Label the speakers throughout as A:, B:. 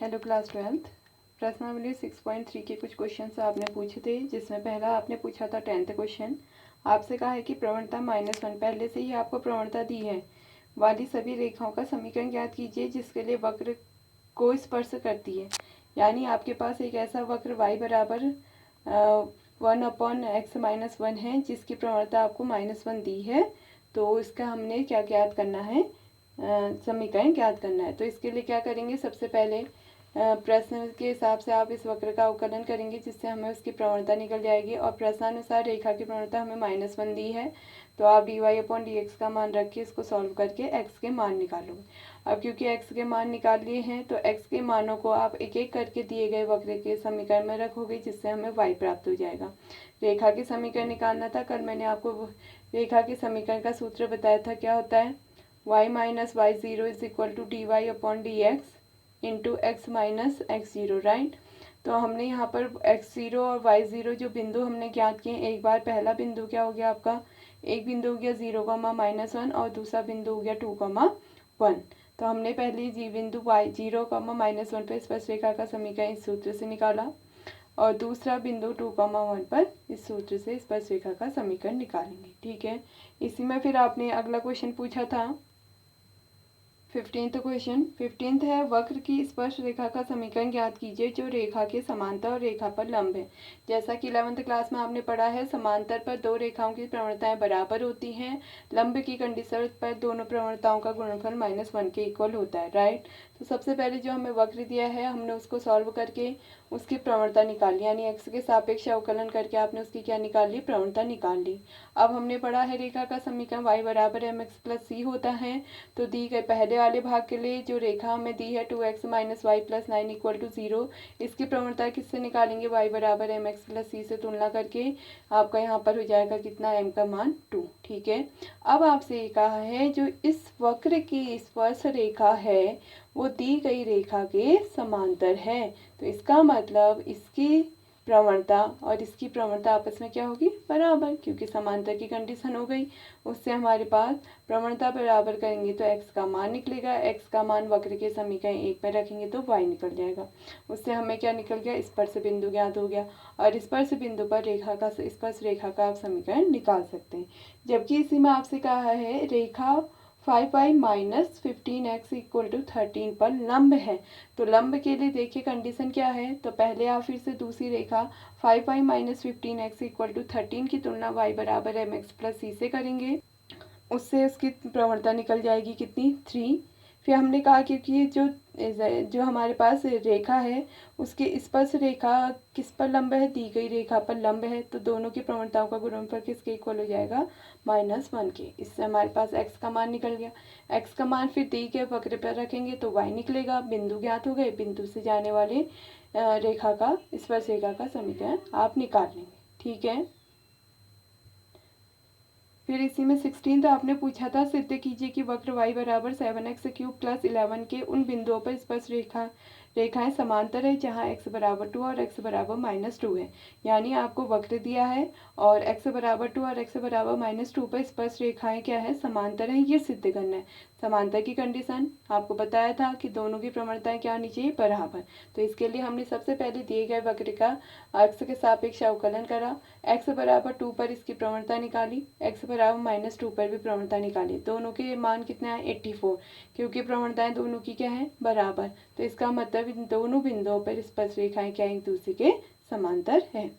A: Hello class 12th। प्रश्नावली 6.3 के कुछ क्वेश्चन आपने पूछे थे, जिसमें पहला आपने पूछा था 10th क्वेश्चन। आपसे कहा है कि प्रवणता -1 पहले से ही आपको प्रवणता दी है वाली सभी रेखाओं का समीकरण ज्ञात कीजिए जिसके लिए वक्र को स्पर्श करती है। यानी आपके पास एक ऐसा वक्र y बराबर 1/x-1 है जिसकी प्रवणता आपको -1 दी है। तो इसका हमने क्या ज्ञात करना है, समीकरण ज्ञात करना है। तो इसके लिए क्या करेंगे, सबसे पहले प्रश्न के हिसाब से आप इस वक्र का अवकलन करेंगे जिससे हमें उसकी प्रवणता निकल जाएगी। और प्रश्नानुसार रेखा की प्रवणता हमें -1 दी है, तो आप dy/dx का मान रख के इसको सॉल्व करके x के मान निकालोगे। अब क्योंकि x के मान निकाल लिए हैं तो x के मानों को आप एक एक करके दिए गए वक्र के समीकरण में रखोगे जिससे हमें y प्राप्त हो जाएगा। रेखा के समीकरण निकालना था। कल मैंने आपको रेखा के समीकरण का सूत्र बताया था, क्या होता है, y - y0 = dy/dx into x - x0, right. तो हमने यहाँ पर x0 और y0 जो बिंदु हमने ज्ञात किए, एक बार पहला बिंदु क्या हो गया आपका, एक बिंदु हो गया 0, -1 और दूसरा बिंदु हो गया 2, 1। तो हमने पहले जी बिंदु y 0, -1 पर स्पर्शरेखा का समीकरण इस सूत्र से निकाला और दूसरा बिंदु 2, 1 पर इस सूत्र से स्पर्शरेखा का समीकरण निकालेंगे। ठीक है, इसी में फिर आपने अगला क्वेश्चन पूछा था 15th क्वेश्चन। 15th है, वक्र की स्पर्श रेखा का समीकरण ज्ञात कीजिए जो रेखा के समांतर और रेखा पर लंब है। जैसा कि 11th क्लास में आपने पढ़ा है, समांतर पर दो रेखाओं की प्रवणताएं बराबर होती हैं, लंब की कंडीशन पर दोनों प्रवणताओं का गुणनफल -1 के इक्वल होता है, राइट। तो सबसे पहले जो हमें वक्र दिया है हमने उसको सॉल्व करके उसकी प्रवणता निकाली, यानी x के सापेक्ष अवकलन करके आपने उसकी क्या निकाल ली, प्रवणता निकाल ली। अब हमने पढ़ा है रेखा का समीकरण y = mx + c होता है। तो दी गए पहले वाले भाग के लिए जो रेखा हमें दी है 2x - y + 9 = 0, इसकी प्रवणता किससे निकालेंगे, y = mx + c से तुलना करके आपका यहाँ पर हो जाएगा कितना, m का मान 2। ठीक है, अब आपसे ये कहा है जो इस वक्र की स्पर्श रेखा है वो दी गई रेखा के समांतर है। तो इसका मतलब इसकी प्रवणता और इसकी प्रवणता आपस में क्या होगी, बराबर, क्योंकि समांतर की कंडीशन हो गई। उससे हमारे पास प्रवणता बराबर करेंगे तो x का मान निकलेगा, x का मान वक्र के समीकरण 1 में रखेंगे तो y निकल जाएगा। उससे हमें क्या निकल गया, स्पर्श बिंदु ज्ञात हो गया और स्पर्श बिंदु पर रेखा का स्पर्श रेखा का आप समीकरण निकाल सकते हैं। जबकि इसी में आपसे कहा है रेखा 5y - 15x = 13 पर लंब है। तो लंब के लिए देखिए कंडीशन क्या है, तो पहले आप फिर से दूसरी रेखा 5y - 15x = 13 की तुलना y = mx + c से करेंगे, उससे उसकी प्रवणता निकल जाएगी कितनी, 3। फिर हमने कहा क्योंकि ये जो हमारे पास रेखा है उसकी स्पर्श रेखा किस पर लंब है, दी गई रेखा पर लंब है, तो दोनों की प्रवणताओं का गुणनफल किसके इक्वल हो जाएगा, -1 के। इससे हमारे पास x का मान निकल गया। x का मान फिर दी गए वक्र पर रखेंगे तो y निकलेगा। बिंदु ज्ञात हो गए, बिंदु से जाने वाले रेखा का स्पर्श रेखा का समीकरण आप निकाल लेंगे। ठीक है, फिर इसी में 16th आपने पूछा था, सिद्ध कीजिए कि वक्र y = 7x³ + 11 के उन बिंदुओं पर स्पर्श रेखाएं समांतर है जहां x = 2 और x = -2 है। यानी आपको वक्र दिया है और x = 2 और x = -2 पर स्पर्श रेखाएं क्या है, समांतर है, ये सिद्ध करना है। समांतर की कंडीशन आपको बताया था कि दोनों की प्रवणताएं क्या होनी चाहिए, बराबर। तो इसके लिए हमने सबसे पहले दिए गए वक्र का x के सापेक्ष अवकलन करा, x = 2 पर इसकी प्रवणता निकाली, x = -2 पर भी प्रवणता निकाली। दोनों के मान कितने हैं, 84, क्योंकि प्रवणताएं दोनों की क्या है, बराबर। तो इसका मतलब इन दोनों बिंदुओं पर स्पर्श रेखाएं क्या एक दूसरे के समांतर है।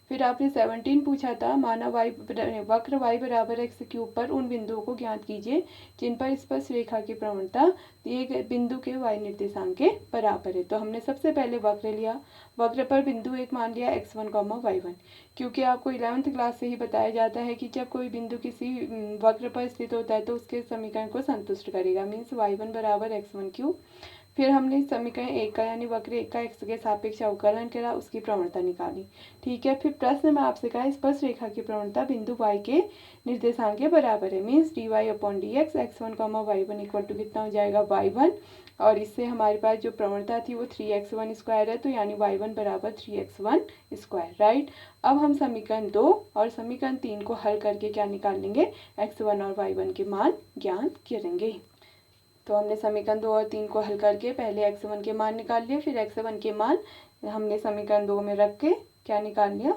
A: फिर आपने 17 पूछा था, माना वक्र y = x³ पर उन बिंदुओं को ज्ञात कीजिए जिन पर स्पर्श रेखा की प्रवणता दिए गए बिंदु के y निर्देशांक के बराबर है। तो हमने सबसे पहले वक्र लिया, वक्र पर बिंदु एक मान लिया x1, y1, क्योंकि आपको 11th क्लास से ही बताया जाता है कि जब कोई बिंदु किसी वक्र पर स्थित होता है तो उसके समीकरण को संतुष्ट करेगा, मीन्स y1 = x1³। फिर हमने समीकरण 1 का यानी वक्र 1 का x के सापेक्ष अवकलन करा, उसकी प्रवणता निकाली। ठीक है, फिर प्रश्न में आपसे कहा स्पर्श रेखा की प्रवणता बिंदु y के निर्देशांक के बराबर है, मीन्स dy/dx x1, y1 = कितना हो जाएगा, y1। और इससे हमारे पास जो प्रवणता थी वो 3x1² है, तो यानी y1 = 3x1², राइट। अब हम समीकरण 2 और समीकरण 3 को हल करके क्या निकाल लेंगे, x1 और y1 के मान ज्ञात करेंगे। तो हमने समीकरण 2 और 3 को हल करके पहले x1 के मान निकाल लिए, फिर x1 के मान हमने समीकरण 2 में रख के क्या निकाल लिया,